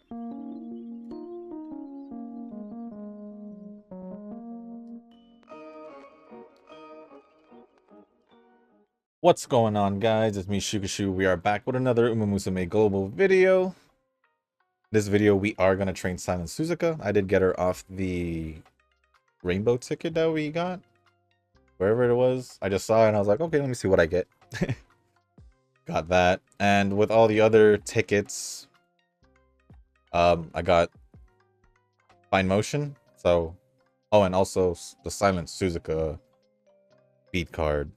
What's going on, guys? It's me, Shukashu. We are back with another UmaMusume global video. This video, we are going to train Silence Suzuka. I did get her off the rainbow ticket that we got. Wherever it was. I just saw it and I was like, okay, let me see what I get. Got that. And with all the other tickets, I got Fine Motion. So, oh, and also the Silence Suzuka beat card.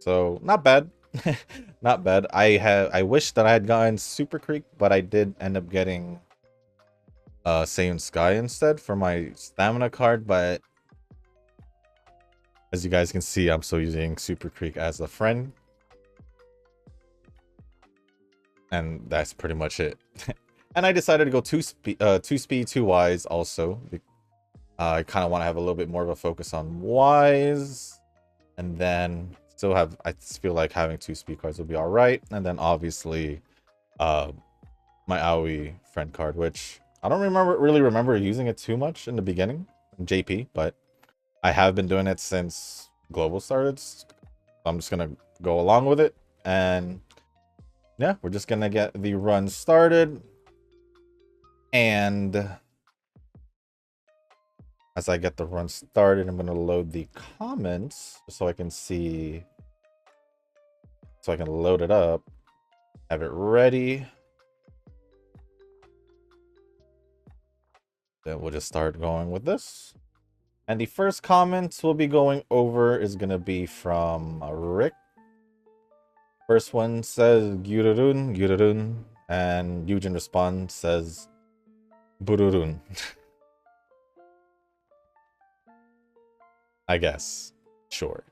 So, not bad. Not bad. I wish that I had gotten Super Creek, but I did end up getting Saiyan Sky instead for my stamina card, but as you guys can see, I'm still using Super Creek as a friend. And that's pretty much it. And I decided to go two speed, two wise also. I kind of want to have a little bit more of a focus on wise, and then still have, I feel like having two speed cards will be all right. And then obviously my Aoi friend card, which I don't really remember using it too much in the beginning in JP, but I have been doing it since global started. So I'm just gonna go along with it, and yeah, we're just gonna get the run started. And as I get the run started, I'm gonna load the comments so I can see, so I can load it up, have it ready. Then we'll just start going with this. And the first comment we'll be going over is gonna be from Rick. First one says Gyururun, Gyururun, and Eugen responds says Bururun. I guess. Sure.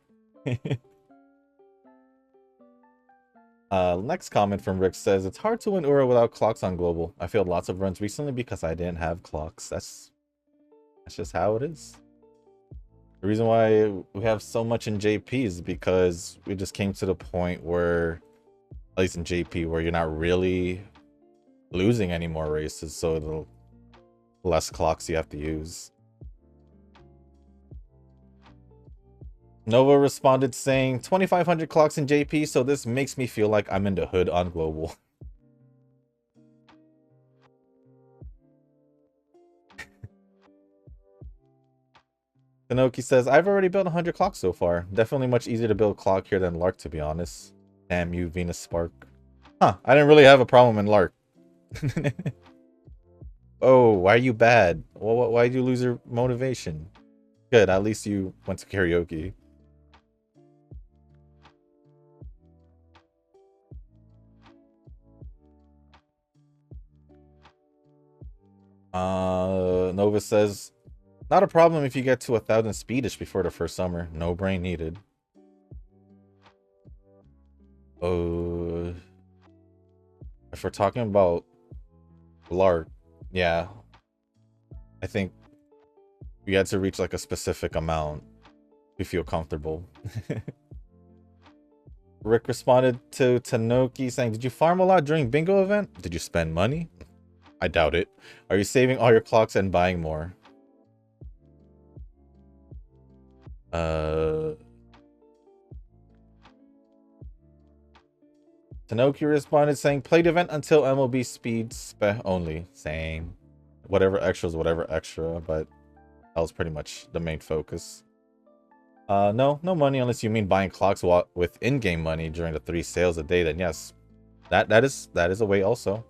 Next comment from Rick says, it's hard to win URA without clocks on global. I failed lots of runs recently because I didn't have clocks. That's just how it is. The reason why we have so much in JP is because we just came to the point where, at least in JP, where you're not really losing any more races, so the less clocks you have to use. Nova responded saying 2,500 clocks in JP, so this makes me feel like I'm in the hood on global. Tanoki says, I've already built 100 clocks so far. Definitely much easier to build clock here than Lark, to be honest. Damn you, Venus Spark. Huh, I didn't really have a problem in Lark. Oh, why are you bad? Well, why did you lose your motivation? Good, at least you went to karaoke. Nova says, not a problem if you get to 1,000 speedish before the first summer. No brain needed. Oh, if we're talking about Lark, yeah, I think we had to reach like a specific amount to feel comfortable. Rick responded to Tanoki saying, did you farm a lot during bingo event? Did you spend money? I doubt it. Are you saving all your clocks and buying more? Tanoki responded saying, played event until MLB speed spec only. Same. Whatever extras, whatever extra, but that was pretty much the main focus. No money unless you mean buying clocks with in-game money during the 3 sales a day, then yes. That is a way also.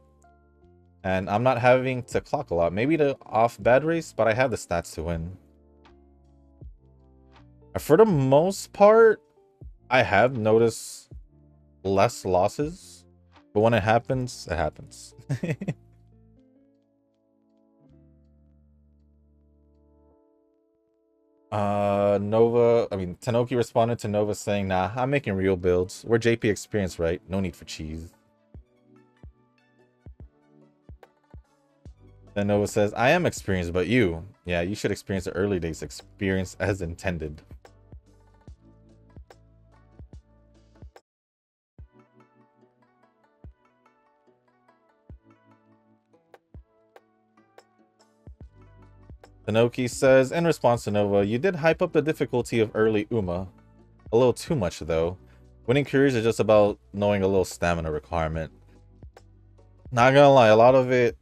And I'm not having to clock a lot. Maybe the off bad race, but I have the stats to win. For the most part, I have noticed less losses, but when it happens, it happens. Tanoki responded to Nova saying, nah, I'm making real builds. We're JP experienced, right? No need for cheese. Then Nova says, I am experienced, but you. Yeah, you should experience the early days experience as intended. Tanoki says, in response to Nova, you did hype up the difficulty of early Uma. A little too much, though. Winning careers is just about knowing a little stamina requirement. Not gonna lie, a lot of it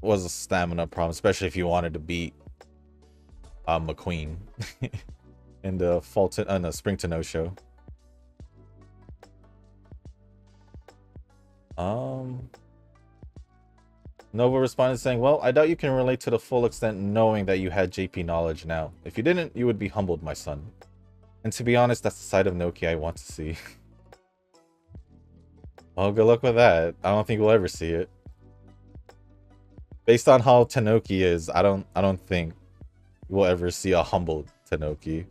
was a stamina problem, especially if you wanted to beat McQueen in the Spring to No show. Nova responded saying, well, I doubt you can relate to the full extent knowing that you had JP knowledge now. If you didn't, you would be humbled, my son. And to be honest, that's the side of Noki I want to see. Well, good luck with that. I don't think we'll ever see it. Based on how Tanoki is, I don't think we'll ever see a humbled Tanoki.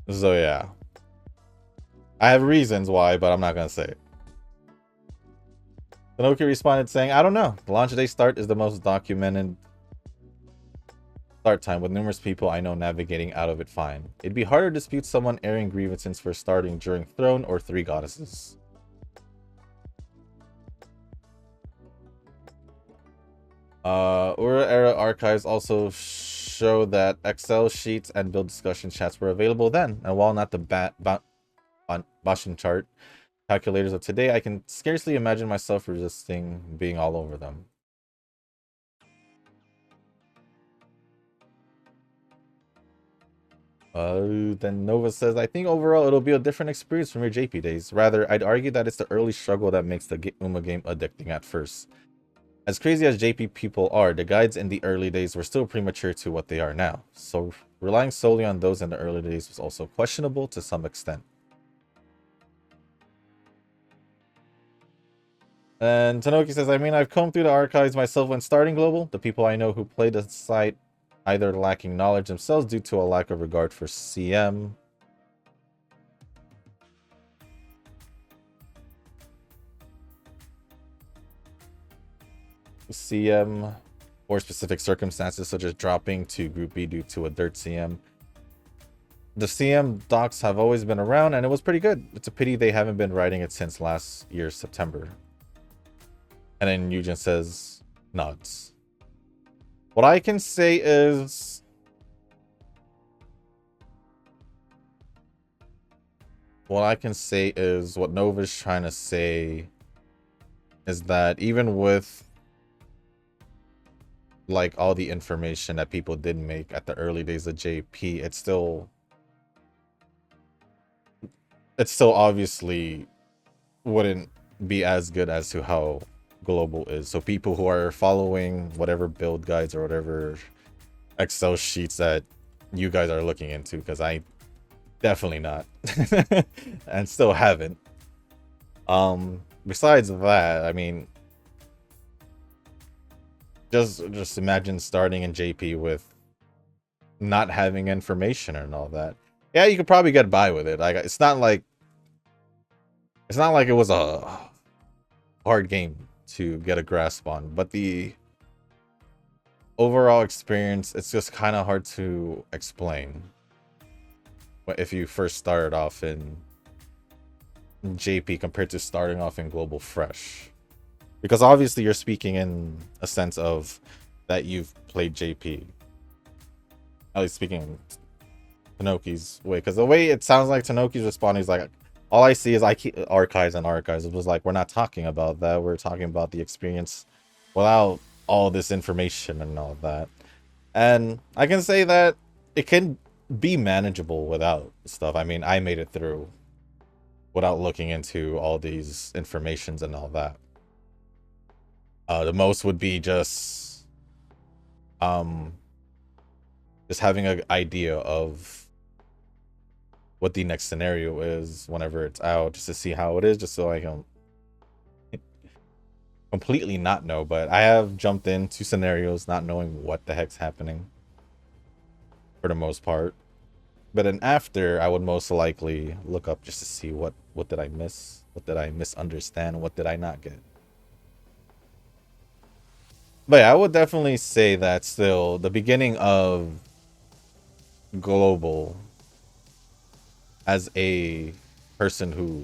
So yeah. I have reasons why, but I'm not gonna say it. Tanoki responded saying, I don't know. The launch day start is the most documented start time, with numerous people I know navigating out of it fine. It'd be harder to dispute someone airing grievances for starting during Throne or Three Goddesses. URA era archives also show that Excel sheets and build discussion chats were available then, and while not the Bashin chart calculators of today, I can scarcely imagine myself resisting being all over them. Then Nova says, I think overall it'll be a different experience from your JP days. Rather, I'd argue that it's the early struggle that makes the Uma game addicting at first. As crazy as JP people are, the guides in the early days were still premature to what they are now, so relying solely on those in the early days was also questionable to some extent. And Tanoki says, I mean, I've combed through the archives myself when starting Global. The people I know who played the site either lacking knowledge themselves due to a lack of regard for CM. Or specific circumstances such as dropping to Group B due to a dirt CM. The CM docs have always been around and it was pretty good. It's a pity they haven't been writing it since last year's September. And then Eugen says, nods. What I can say is, what Nova's trying to say is that even with like all the information that people did make at the early days of JP, it's still obviously wouldn't be as good as to how Global is. So people who are following whatever build guides or whatever Excel sheets that you guys are looking into, because I definitely not and still haven't. Besides that, I mean, just imagine starting in JP with not having information and all that. Yeah, you could probably get by with it. Like it's not like it was a hard game to get a grasp on, but the overall experience, it's just kind of hard to explain if you first started off in JP compared to starting off in Global fresh, because obviously you're speaking in a sense of that you've played JP, at least speaking Tanoki's way, because the way it sounds like Tanoki's responding is like, all I see is I keep archives and archives. It was like, we're not talking about that. We're talking about the experience without all this information and all that. And I can say that it can be manageable without stuff. I mean, I made it through without looking into all these informations and all that. The most would be just having an idea of what the next scenario is whenever it's out, just to see how it is, just so I can completely not know. But I have jumped into scenarios not knowing what the heck's happening for the most part. But then after, I would most likely look up just to see what did I miss, what did I misunderstand, what did I not get. But yeah, I would definitely say that still the beginning of Global, as a person who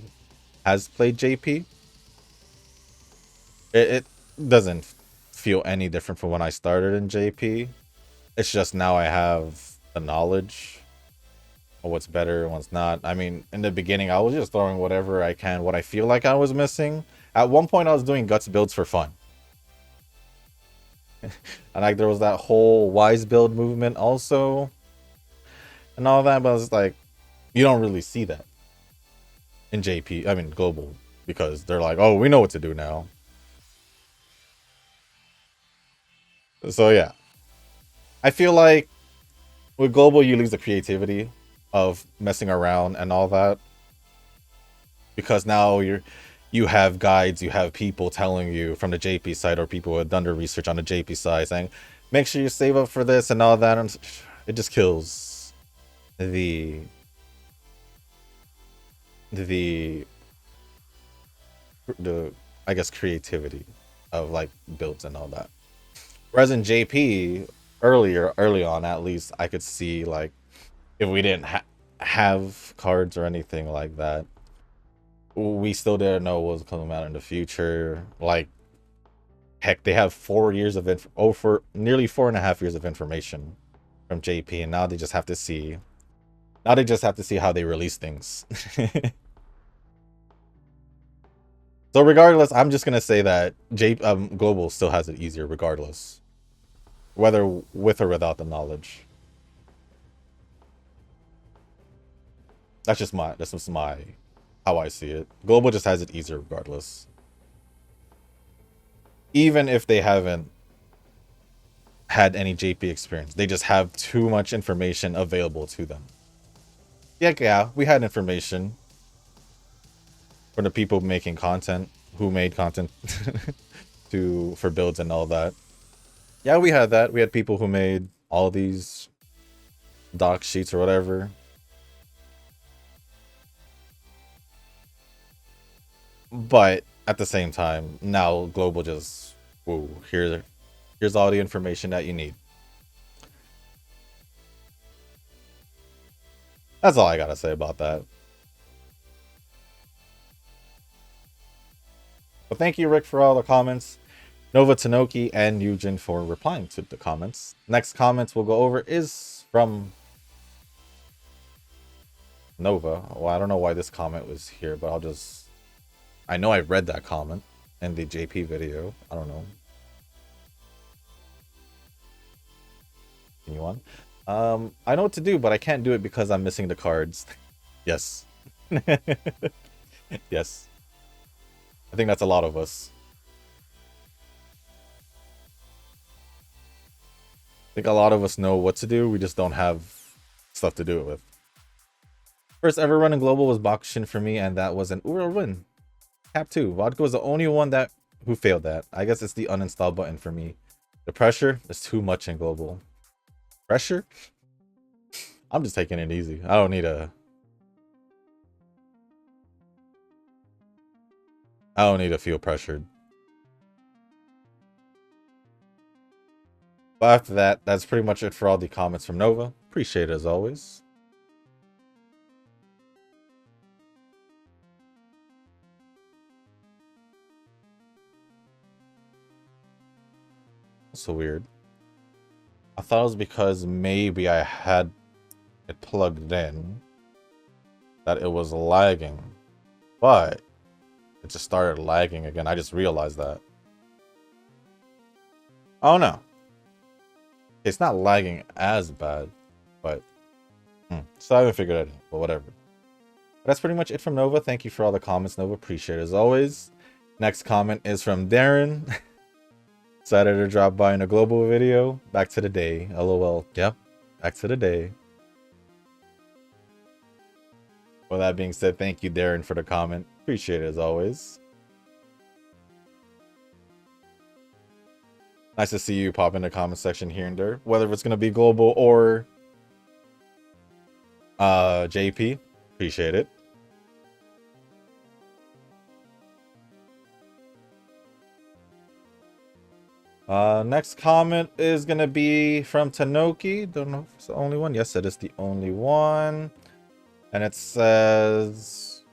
has played JP, it doesn't feel any different from when I started in JP. It's just now I have the knowledge of what's better and what's not. I mean, in the beginning, I was just throwing whatever I can, what I feel like I was missing. At one point, I was doing guts builds for fun. And like there was that whole wise build movement also and all that, but I was like, you don't really see that in JP, I mean global, because they're like, oh, we know what to do now. So yeah, I feel like with global you lose the creativity of messing around and all that, because now you have guides, you have people telling you from the JP side, or people who have done their research on the JP side saying, make sure you save up for this and all that, and it just kills the I guess creativity of like builds and all that. Whereas in JP early on, at least I could see like if we didn't have cards or anything like that, we still didn't know what was coming out in the future. Like heck, they have 4 years of for nearly 4.5 years of information from JP, and now they just have to see. Now they just have to see how they release things. So regardless, I'm just gonna say that Global still has it easier regardless, whether with or without the knowledge. That's just my how I see it. Global just has it easier regardless, even if they haven't had any JP experience. They just have too much information available to them. Yeah, we had information for the people making content, who made content for builds and all that. Yeah, we had that. We had people who made all these doc sheets or whatever. But at the same time, now global just, whoa, here's all the information that you need. That's all I gotta say about that. But thank you, Rick, for all the comments. Nova Tanoki and Eugen for replying to the comments. Next comments we'll go over is from Nova. Well, I don't know why this comment was here, but I know I read that comment in the JP video. I don't know. Anyone? I know what to do, but I can't do it because I'm missing the cards. Yes. Yes. I think that's a lot of us. I think a lot of us know what to do, we just don't have stuff to do it with. First ever run in global was Bakushin for me, and that was an URA win. Cap 2. Vodka was the only one who failed that. I guess it's the uninstall button for me. The pressure is too much in global. Pressure? I'm just taking it easy. I don't need to feel pressured. But after that, that's pretty much it for all the comments from Nova. Appreciate it as always. So weird. I thought it was because maybe I had it plugged in that it was lagging, but it just started lagging again. I just realized that. Oh no, it's not lagging as bad, but so I haven't figured it out, but whatever. But that's pretty much it from Nova. Thank you for all the comments, Nova. Appreciate it as always. Next comment is from Darren. Decided to drop by in a global video. Back to the day. LOL. Yep. Back to the day. With that being said, thank you, Darren, for the comment. Appreciate it as always. Nice to see you pop in the comment section here and there. Whether it's going to be global or JP. Appreciate it. Next comment is gonna be from Tanoki. Don't know if it's the only one. Yes, it is the only one. And it says,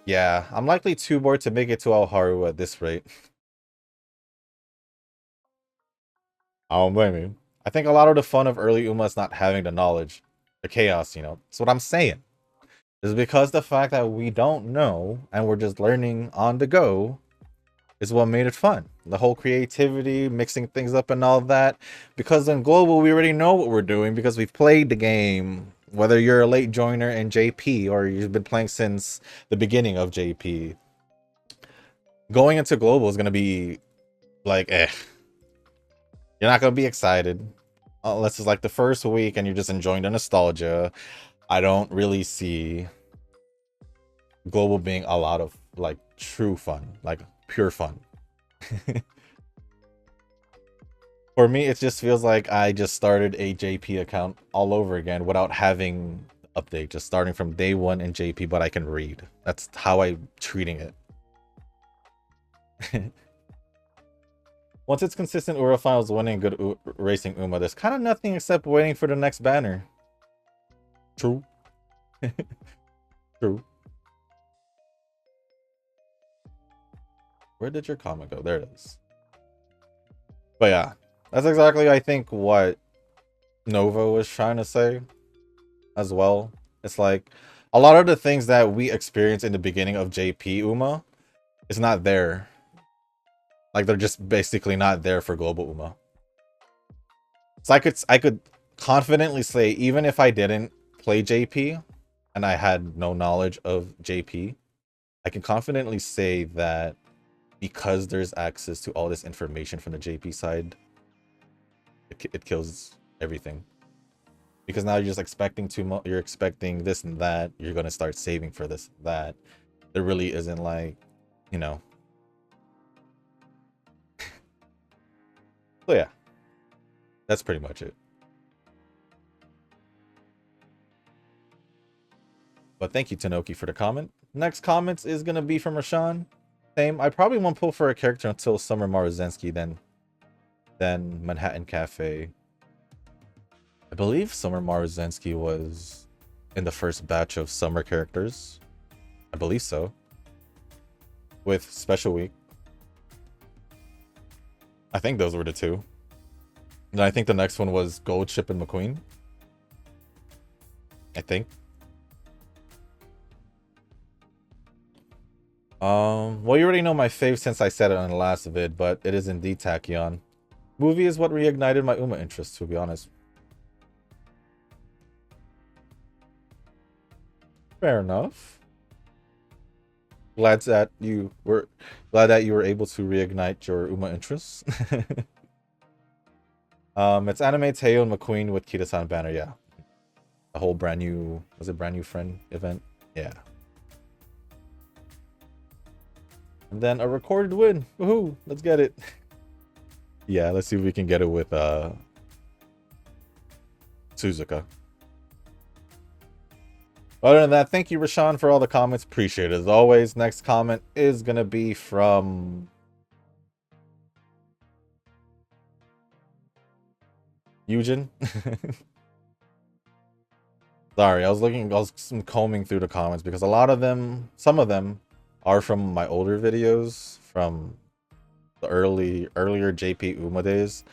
Yeah, I'm likely too bored to make it to Alharu at this rate. I don't blame you. I think a lot of the fun of early Uma is not having the knowledge, the chaos, you know. That's what I'm saying. It's because the fact that we don't know and we're just learning on the go is what made it fun. The whole creativity, mixing things up and all that. Because in Global, we already know what we're doing because we've played the game. Whether you're a late joiner in JP or you've been playing since the beginning of JP. Going into Global is going to be like, eh. You're not going to be excited. Unless it's like the first week and you're just enjoying the nostalgia. I don't really see Global being a lot of like true fun. Like pure fun. For me, it just feels like I just started a JP account all over again without having update, just starting from day one in JP, but I can read. That's how I'm treating it. Once it's consistent URA finals winning good racing Uma, there's kind of nothing except waiting for the next banner. True. True. Where did your comment go? There it is. But yeah, that's exactly, I think, what Nova was trying to say as well. It's like a lot of the things that we experienced in the beginning of JP Uma is not there. Like they're just basically not there for Global Uma. So I could confidently say, even if I didn't play JP and I had no knowledge of JP, I can confidently say that because there's access to all this information from the JP side, it kills everything. Because now you're just expecting too much. You're expecting this and that. You're gonna start saving for this and that. There really isn't, like, you know. So yeah, that's pretty much it. But thank you, Tanoki, for the comment. Next comment is gonna be from Rashawn. Same. I probably won't pull for a character until Summer Maruzensky, then Manhattan Cafe. I believe Summer Maruzensky was in the first batch of summer characters. I believe so. With Special Week. I think those were the two. And I think the next one was Gold Ship and McQueen. I think. Well, you already know my fave since I said it on the last vid, but it is indeed Tachyon. Movie is what reignited my Uma interest, to be honest. Fair enough. Glad that you were able to reignite your Uma interests. It's anime Teo and McQueen with Kita-san banner, yeah. The whole brand new, was it brand new friend event? Yeah. And then a recorded win. Woohoo! Let's get it. Yeah, let's see if we can get it with Suzuka. Other than that, thank you, Rashawn, for all the comments. Appreciate it as always. Next comment is gonna be from Eugen. Sorry, I was combing through the comments because a lot of them, some of them, are from my older videos from the earlier JP Uma days.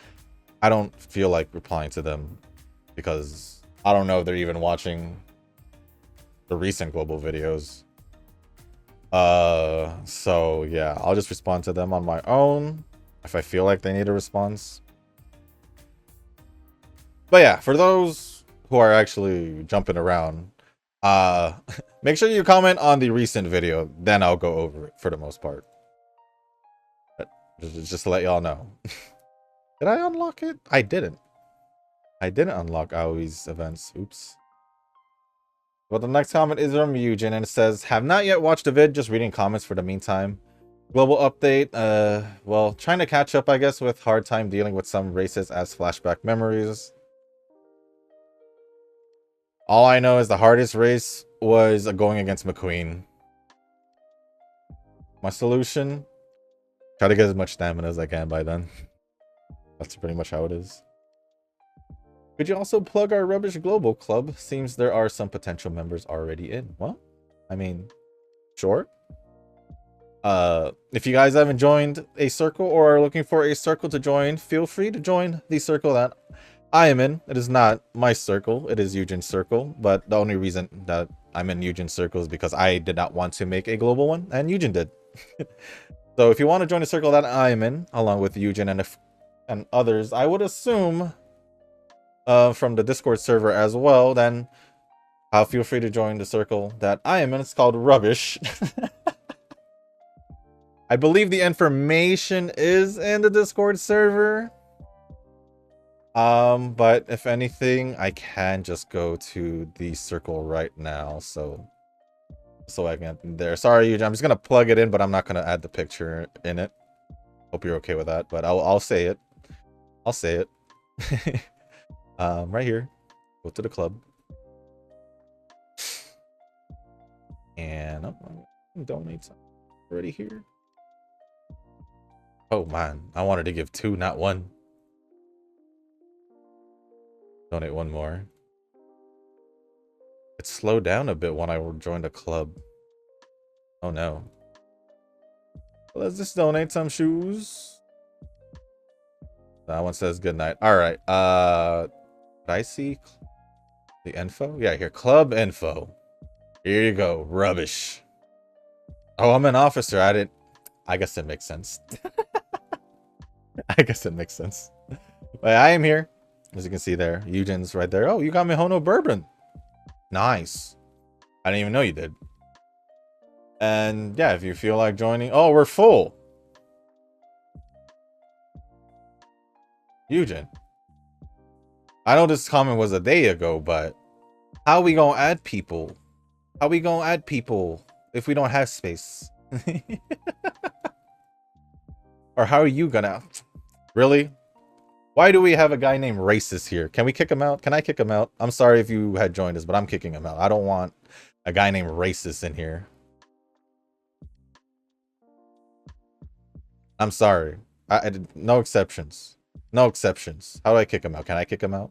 I don't feel like replying to them because I don't know if they're even watching the recent Global videos. So yeah, I'll just respond to them on my own if I feel like they need a response. But yeah, for those who are actually jumping around, make sure you comment on the recent video, then I'll go over it for the most part. But just to let y'all know. Did I unlock it? I didn't. I didn't unlock Aoi's events. Oops. Well, the next comment is from Eugen, and it says, have not yet watched the vid, just reading comments for the meantime. Global update, well, trying to catch up, I guess, with hard time dealing with some races as flashback memories. All I know is the hardest race was going against McQueen. My solution, try to get as much stamina as I can by then. That's pretty much how it is. Could you also plug our Rubbish Global Club? Seems there are some potential members already in. Well, I mean, sure. If you guys haven't joined a circle or are looking for a circle to join, feel free to join the circle that I am in. It is not my circle, it is Eugen's circle, but the only reason that I'm in Eugen's circle is because I did not want to make a global one, and Eugen did. So if you want to join a circle that I am in, along with Eugen and others, I would assume from the Discord server as well, then feel free to join the circle that I am in. It's called Rubbish. I believe the information is in the Discord server. But if anything, I can just go to the circle right now, so I can get there. Sorry, Eugen, I'm just gonna plug it in, but I'm not gonna add the picture in it. Hope you're okay with that, but I'll say it. I'll say it. Right here. Go to the club. And donate some already here. Oh man, I wanted to give 2, not 1. Donate 1 more. It slowed down a bit when I joined a club. Oh no. Let's just donate some shoes. That one says good night. All right. Did I see the info? Yeah, here. Club info. Here you go. Rubbish. Oh, I'm an officer. I guess it makes sense. I guess it makes sense. But I am here. As you can see there. Eugen's right there. Oh, you got me Hono Bourbon. Nice. I didn't even know you did. And yeah, if you feel like joining. Oh, we're full. Eugen. I know this comment was a day ago, but how we gonna add people? How we gonna add people if we don't have space? Or how are you gonna? Really? Why do we have a guy named Racist here? Can we kick him out? Can I kick him out? I'm sorry if you had joined us, but I'm kicking him out. I don't want a guy named Racist in here. I'm sorry. No exceptions. No exceptions. How do I kick him out? Can I kick him out?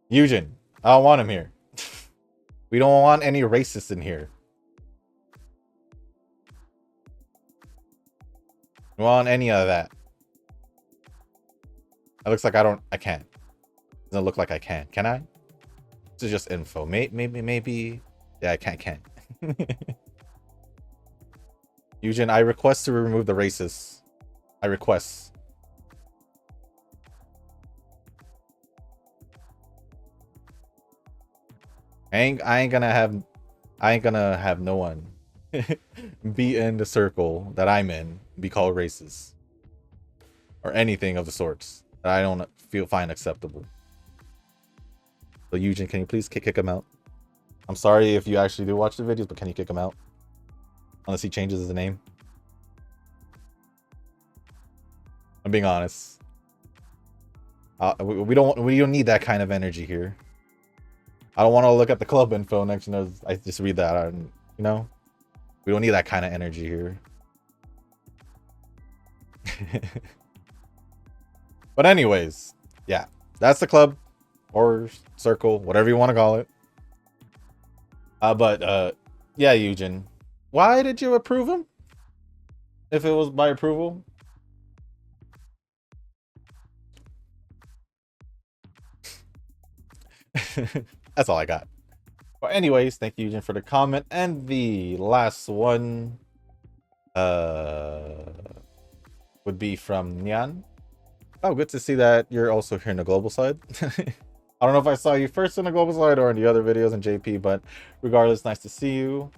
Eugen, I don't want him here. We don't want any racists in here. We want any of that. It looks like I can't. Doesn't look like I can. Can I? This is just info. Maybe. Yeah, I can't. Eugen, I request to remove the racists. I request. I ain't gonna have no one be in the circle that I'm in, be called racist. Or anything of the sorts that I don't find acceptable. So Eugen, can you please kick him out? I'm sorry if you actually do watch the videos, but can you kick him out? Unless he changes his name. I'm being honest. We don't need that kind of energy here. I don't want to look at the club info next. I just read that, and you know, we don't need that kind of energy here. But anyways, yeah, that's the club or circle, whatever you want to call it. But yeah, Eugen, why did you approve him? If it was by approval. That's all I got. But anyways, thank you, Eugen, for the comment. And the last one would be from Nyan. Oh, good to see that you're also here in the global side. I don't know if I saw you first in the global side or in the other videos in JP, but regardless, nice to see you.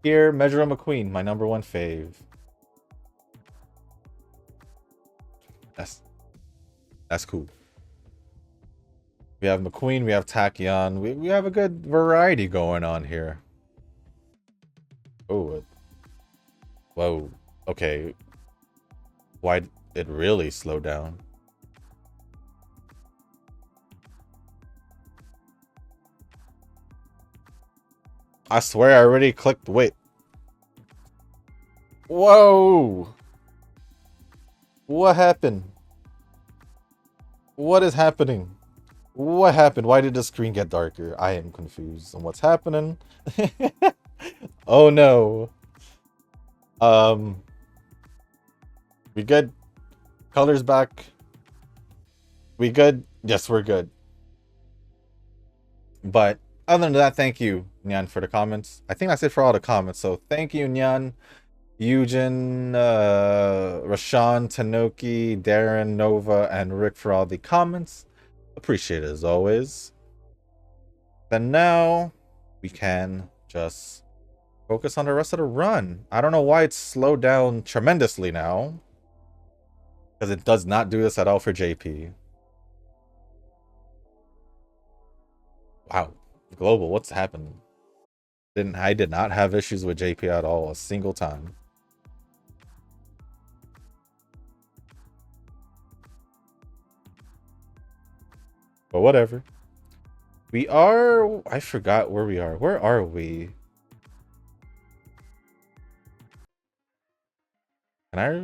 Here, Measure McQueen, my #1 fave. That's cool. We have McQueen, we have Tachyon. We have a good variety going on here. Oh, whoa. Okay. Why did it really slow down? I swear I already clicked. Wait. Whoa. What happened? What is happening? What happened? Why did the screen get darker? I am confused on what's happening. Oh no. Um, we good? Colors back. We good? Yes, we're good. But other than that, thank you, Nyan, for the comments. I think that's it for all the comments. So thank you, Nyan, Eugen, Rashawn, Tanoki, Darren, Nova, and Rick for all the comments. Appreciate it as always. Then now we can just focus on the rest of the run. I don't know why it's slowed down tremendously now, because it does not do this at all for JP. Wow, global, what's happened? I did not have issues with JP at all a single time. But whatever. We are, I forgot where we are. Where are we? Can I?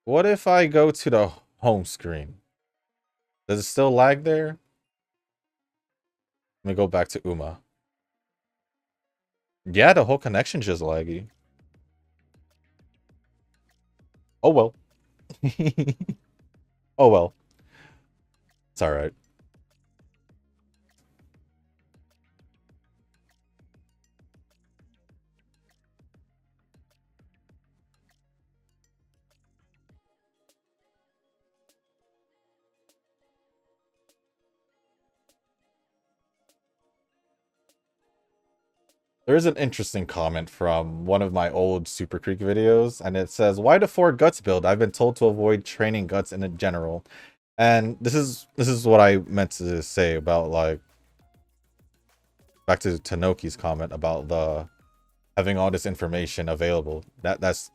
What if I go to the home screen? Does it still lag there? Let me go back to Uma. Yeah, the whole connection's just laggy. Oh well. Oh well. It's alright. There's an interesting comment from one of my old Super Creek videos, and it says, "Why the 4 guts build? I've been told to avoid training guts in general." And this is what I meant to say about, like, back to Tanoki's comment about the having all this information available. That's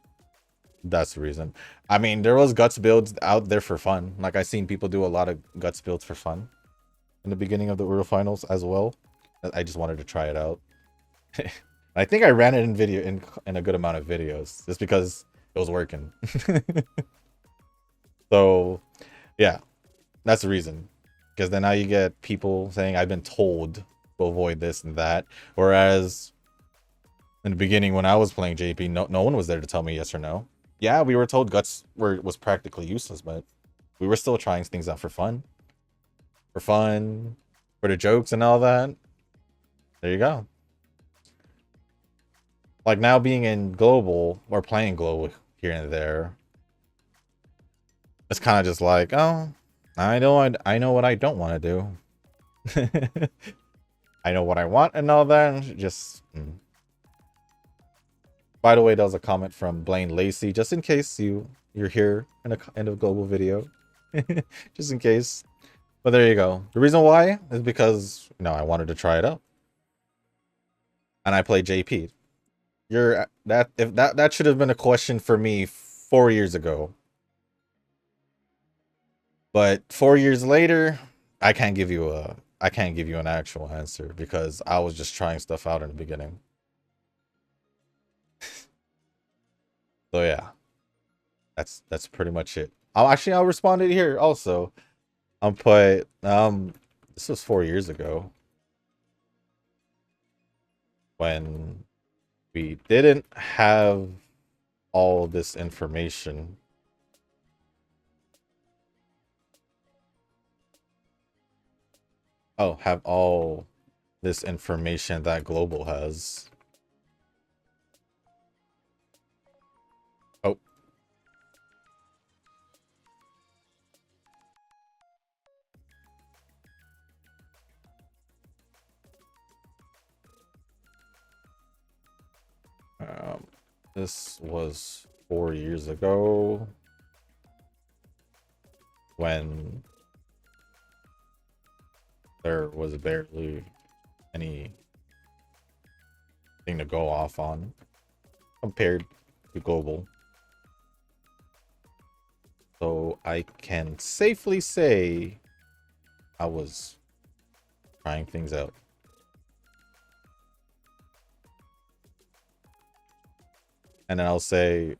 the reason. I mean, there was guts builds out there for fun. Like, I seen people do a lot of guts builds for fun in the beginning of the URA finals as well. I just wanted to try it out. I think I ran it in video in a good amount of videos just because it was working. So yeah, that's the reason. Because then now you get people saying I've been told to avoid this and that. Whereas in the beginning when I was playing JP, no one was there to tell me yes or no. Yeah, we were told guts was practically useless, but we were still trying things out for fun. For fun, for the jokes and all that. There you go. Like now being in global or playing global here and there, it's kind of just like, oh, I know what I don't want to do. I know what I want and all that. Just By the way, that was a comment from Blaine Lacey, just in case you're here in a end of global video. Just in case. But there you go. The reason why is because, I wanted to try it out. And I play JP. That should have been a question for me 4 years ago. But 4 years later, I can't give you an actual answer because I was just trying stuff out in the beginning. So yeah. That's pretty much it. I'll respond it here also. This was 4 years ago when we didn't have all this information. Oh, have all this information that global has. Oh. This was 4 years ago when there was barely anything to go off on compared to global. So I can safely say I was trying things out. And then I'll say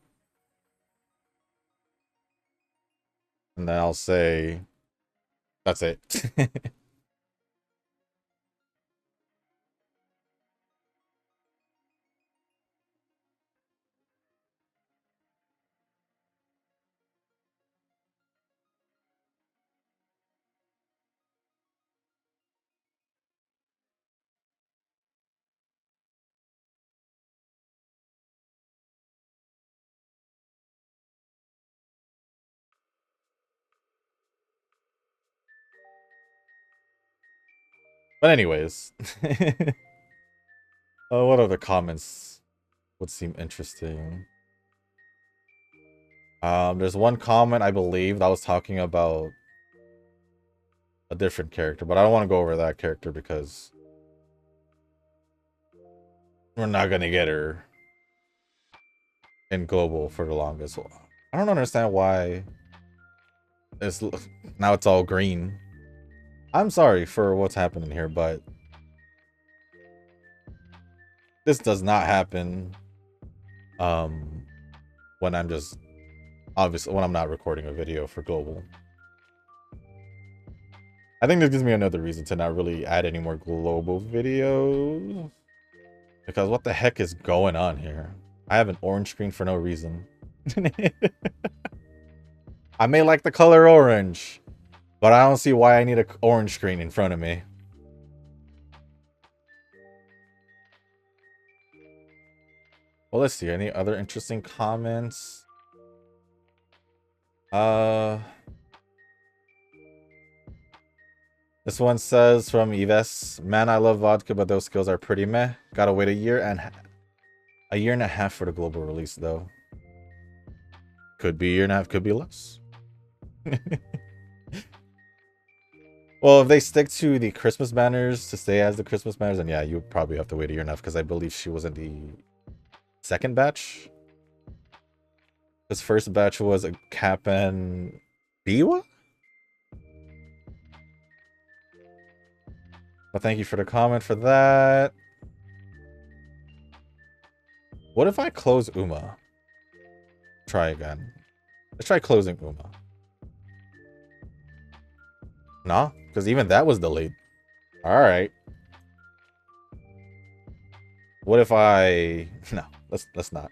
That's it. But anyways. What other comments would seem interesting? There's one comment I believe that was talking about a different character, but I don't want to go over that character because we're not gonna get her in global for the longest. I don't understand why it's now it's all green. I'm sorry for what's happening here, but this does not happen when I'm just obviously when I'm not recording a video for global. I think this gives me another reason to not really add any more global videos. Because what the heck is going on here? I have an orange screen for no reason. I may like the color orange, but I don't see why I need an orange screen in front of me. Well, let's see. Any other interesting comments? This one says from Yves, man, I love vodka, but those skills are pretty meh. Gotta wait a year and a half for the global release, though. Could be a year and a half, could be less. Well, if they stick to the Christmas banners to stay as the Christmas banners, then yeah, you probably have to wait a year and a half because I believe she was in the second batch. This first batch was a Cap and Biwa? But thank you for the comment for that. What if I close Uma? Try again. Let's try closing Uma. Nah, because even that was delayed. Alright. What if I... No, let's not.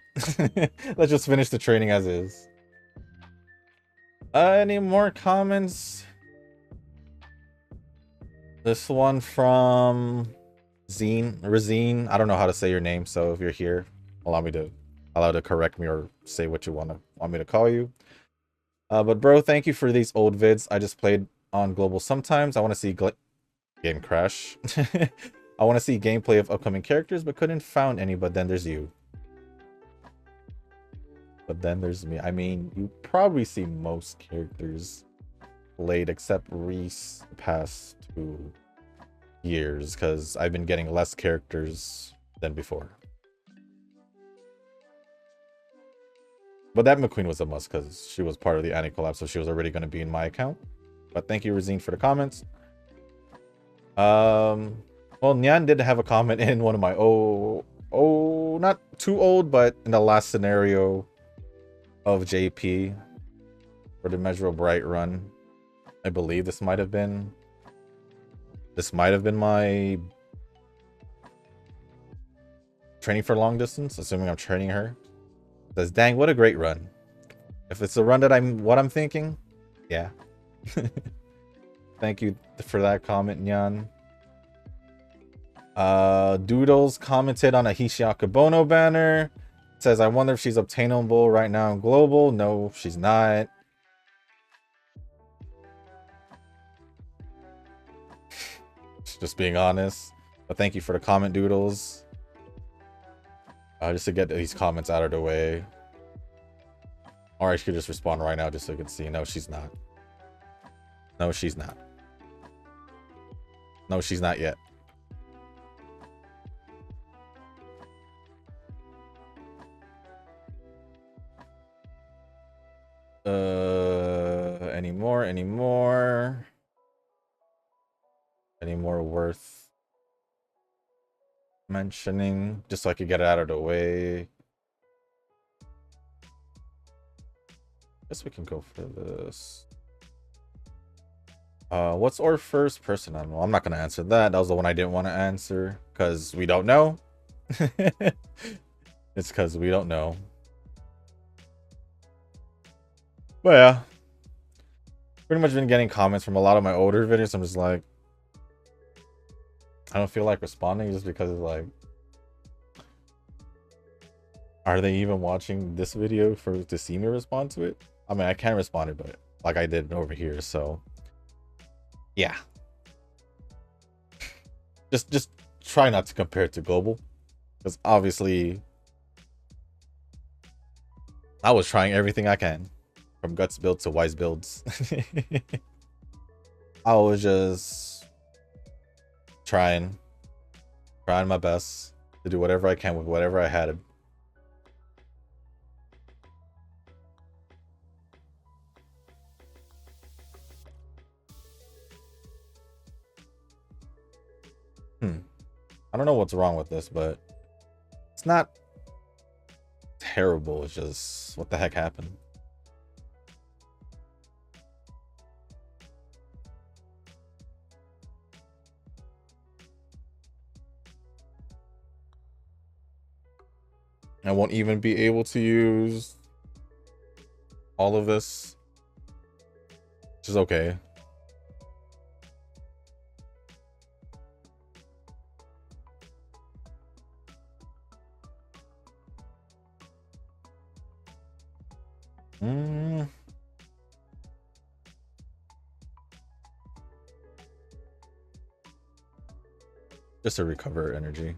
Let's just finish the training as is. Any more comments? This one from Razine. I don't know how to say your name, so if you're here, allow to correct me or say what you want me to call you. But bro, thank you for these old vids. I just played on global sometimes. I want to see game crash. I want to see gameplay of upcoming characters, but couldn't found any. But then there's you. But then there's me. I mean, you probably see most characters played except Reese the past 2 years because I've been getting less characters than before. But that McQueen was a must because she was part of the Annie collab, so she was already going to be in my account. But thank you, Razine, for the comments. Well, Nyan did have a comment in one of my not too old, but in the last scenario of JP for the Measure Bright run. I believe this might have been my training for long distance, assuming I'm training her. Says, dang, what a great run. If it's the run that I'm thinking, yeah. Thank you for that comment, Nyan. Doodles commented on a Hishiaka Bono banner. Says, I wonder if she's obtainable right now in global. No, she's not. Just being honest. But thank you for the comment, Doodles. Just to get these comments out of the way. Or I could just respond right now just so you can see. No, she's not. No, she's not. No, she's not yet. Any more worth mentioning? Just so I could get it out of the way. Guess we can go for this. What's our first person animal? I'm not gonna answer that. That was the one I didn't want to answer because we don't know. It's because we don't know. But yeah, pretty much been getting comments from a lot of my older videos. I'm just like, I don't feel like responding just because it's like, are they even watching this video to see me respond to it? I mean, I can respond it, but like I did over here. So yeah, just try not to compare it to global, because obviously I was trying everything I can, from guts build to wise builds. I was just trying my best to do whatever I can with whatever I had. I don't know what's wrong with this, but it's not terrible. It's just, what the heck happened? I won't even be able to use all of this, which is okay. Just to recover energy.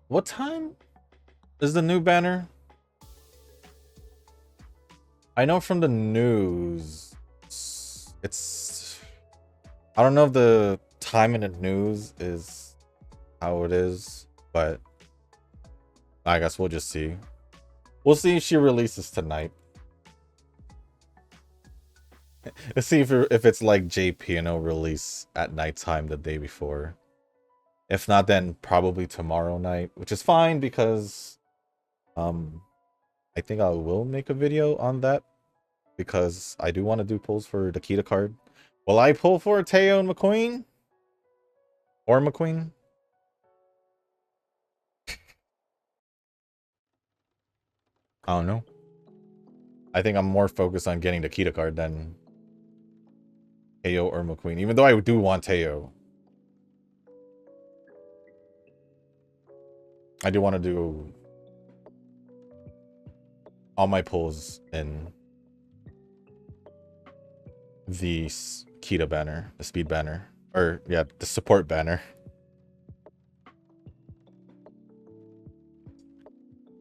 What time is the new banner? I know from the news, it's I don't know if the time in the news is how it is, but I guess we'll just see. We'll see if she releases tonight. Let's see if it's like JP and it'll release at nighttime the day before. If not, then probably tomorrow night, which is fine because I think I will make a video on that, because I do want to do pulls for the Kita card. Will I pull for Teo and McQueen? Or McQueen? I don't know. I think I'm more focused on getting the Kita card than Teo or McQueen, even though I do want Teo. I do want to do all my pulls in the Kita banner, the speed banner, or yeah, the support banner.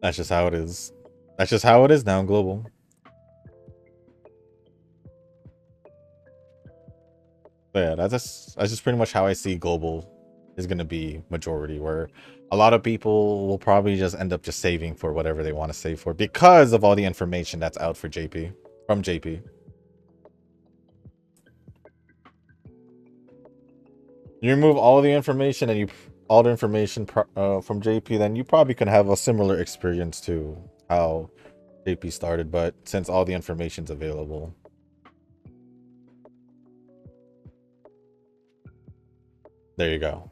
That's just how it is. That's just how it is now in global. But yeah, that's just pretty much how I see global is going to be majority, where a lot of people will probably just end up just saving for whatever they want to save for because of all the information that's out for JP, from JP. You remove all the information and all the information from JP, then you probably can have a similar experience to how JP started, but since all the information's available. There you go.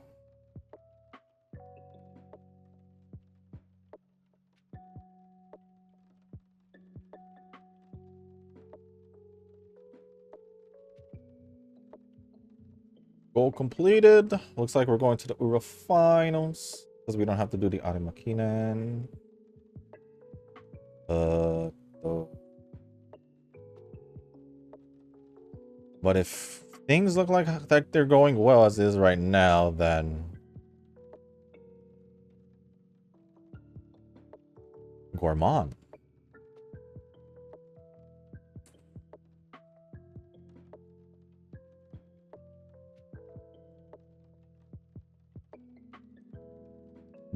Goal completed. Looks like we're going to the URA finals because we don't have to do the Machikane. But if things look like that they're going well as is right now, then Gourmand.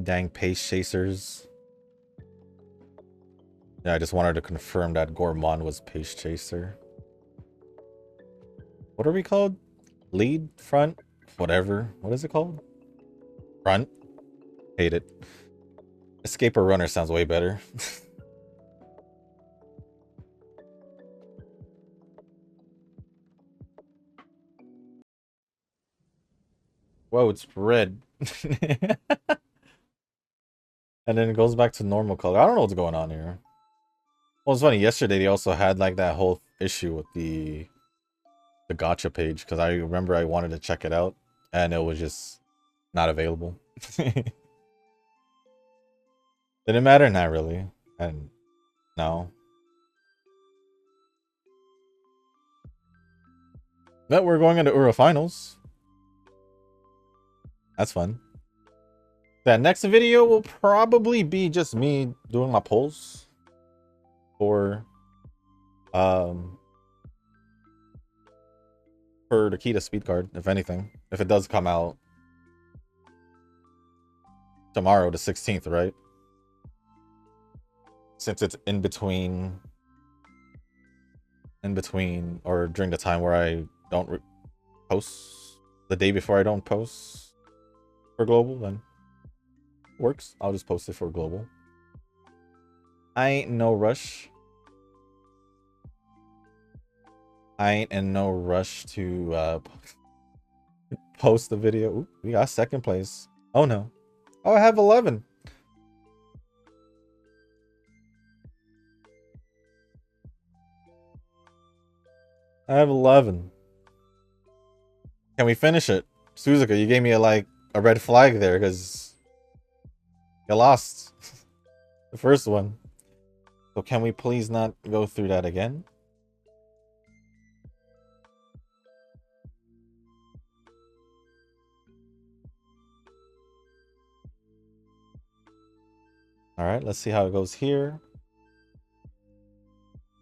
Dang pace chasers. Yeah, I just wanted to confirm that Gourmand was pace chaser. What are we called? Lead, front, whatever. What is it called? Run. Hate it. Escape or runner sounds way better. Whoa, it's red. And then it goes back to normal color. I don't know what's going on here. Well, it's funny. Yesterday they also had like that whole issue with the gacha page because I remember I wanted to check it out and it was just not available. Did it matter? Not really. And no. But we're going into URA finals. That's fun. That next video will probably be just me doing my polls for the key to speed card, if anything. If it does come out tomorrow, the 16th, right? Since it's in between or during the time where I don't post, the day before I don't post for global, then works. I'll just post it for global. I ain't no rush. I ain't in no rush to post the video. Ooh, we got second place. Oh no. Oh, I have 11. I have 11. Can we finish it? Suzuka, you gave me a red flag there because you lost the first one. So can we please not go through that again? All right, let's see how it goes here.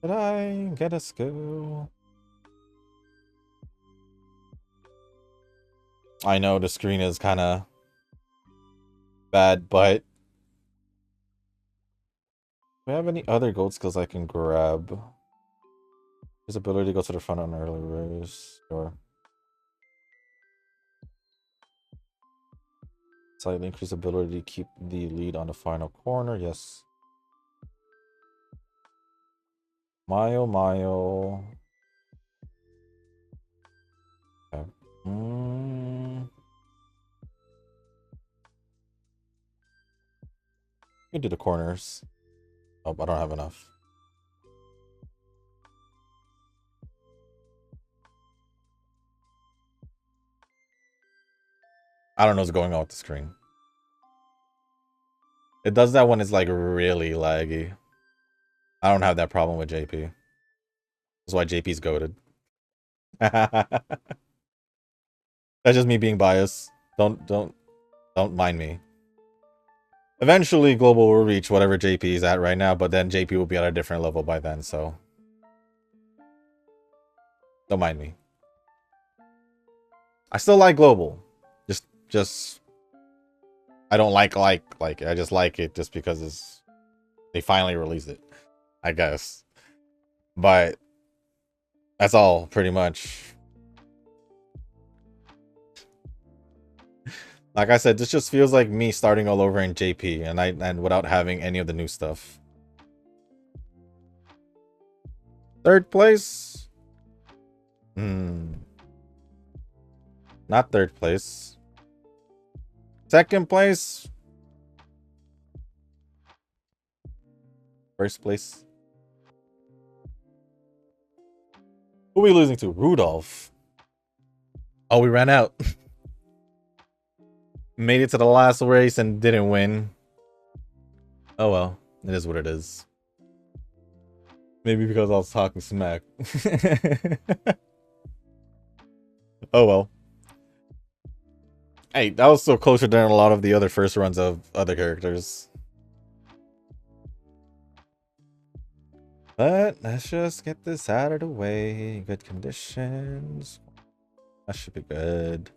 Did I get a skill? I know the screen is kind of bad, but do I have any other gold skills I can grab? His ability to go to the front on early race. Sure. Slightly increase ability to keep the lead on the final corner. Yes. Mile. Okay. You can do the corners. Oh, I don't have enough. I don't know what's going on with the screen. It does that when it's like really laggy. I don't have that problem with JP. That's why JP's goated. That's just me being biased. Don't mind me. Eventually, Global will reach whatever JP is at right now, but then JP will be at a different level by then, so don't mind me. I still like Global. Just I don't like it. I just like it just because they finally released it, I guess. But that's all pretty much. Like I said, this just feels like me starting all over in JP and without having any of the new stuff. Third place? Not third place. Second place? First place? Who are we losing to? Rudolph. Oh, we ran out. Made it to the last race and didn't win. Oh well, it is what it is. Maybe because I was talking smack. Oh well. Hey, that was still closer than a lot of the other first runs of other characters. But let's just get this out of the way. Good conditions. That should be good.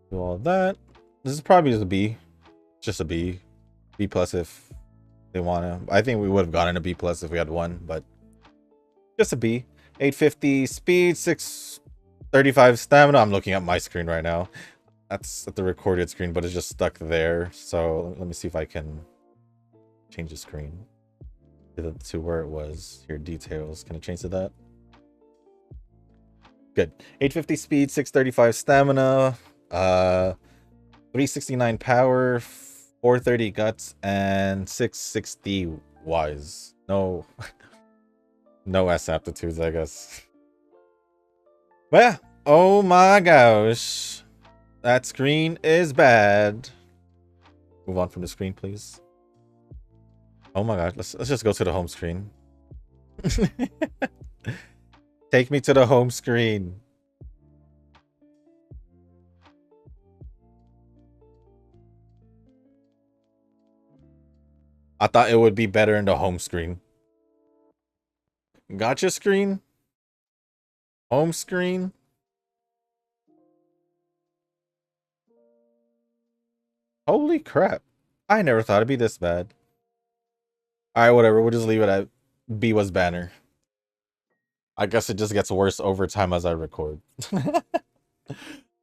Do all that. This is probably just a B. Just a B. B plus if they want to. I think we would have gotten a B plus if we had one, but just a B. 850 speed, 635 stamina. I'm looking at my screen right now. That's at the recorded screen, but it's just stuck there. So let me see if I can change the screen to where it was. Here, details. Can I change to that? Good. 850 speed, 635 stamina, 369 power, 430 guts, and 660 wise. No, no S aptitudes, I guess. But yeah, oh my gosh, that screen is bad. Move on from the screen, please. Oh my god, let's just go to the home screen. Take me to the home screen. I thought it would be better in the home screen. Gotcha screen? Home screen? Holy crap. I never thought it'd be this bad. Alright, whatever. We'll just leave it at B was banner. I guess it just gets worse over time as I record.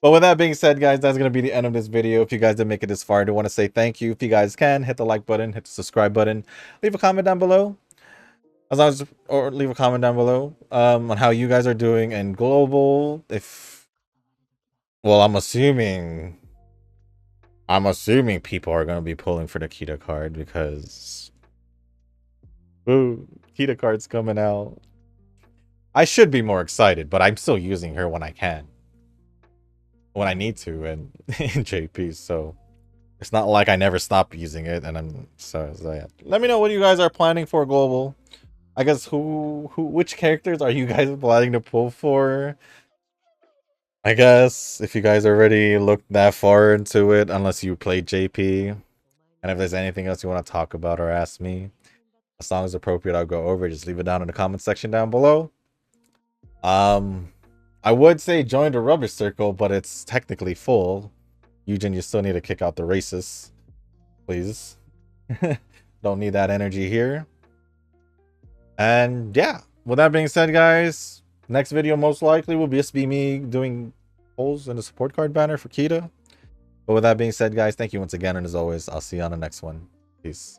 But with that being said, guys, that's going to be the end of this video. If you guys did make it this far, I do want to say thank you. If you guys can, hit the like button, hit the subscribe button, leave a comment down below. As long as, or leave a comment down below on how you guys are doing in global. If, well, I'm assuming people are going to be pulling for the Kita card because, ooh, Kita card's coming out. I should be more excited, but I'm still using her when I can. When I need to in JP, so it's not like I never stop using it. And I'm so yeah. Let me know what you guys are planning for global. I guess which characters are you guys planning to pull for? I guess if you guys already looked that far into it, unless you played JP, and if there's anything else you want to talk about or ask me, as long as appropriate, I'll go over. Just leave it down in the comment section down below. I would say join the rubbish circle, but it's technically full. Eugen, you still need to kick out the racists. Please. Don't need that energy here. And yeah, with that being said, guys, next video most likely will just be me doing polls in the support card banner for Kita. But with that being said, guys, thank you once again. And as always, I'll see you on the next one. Peace.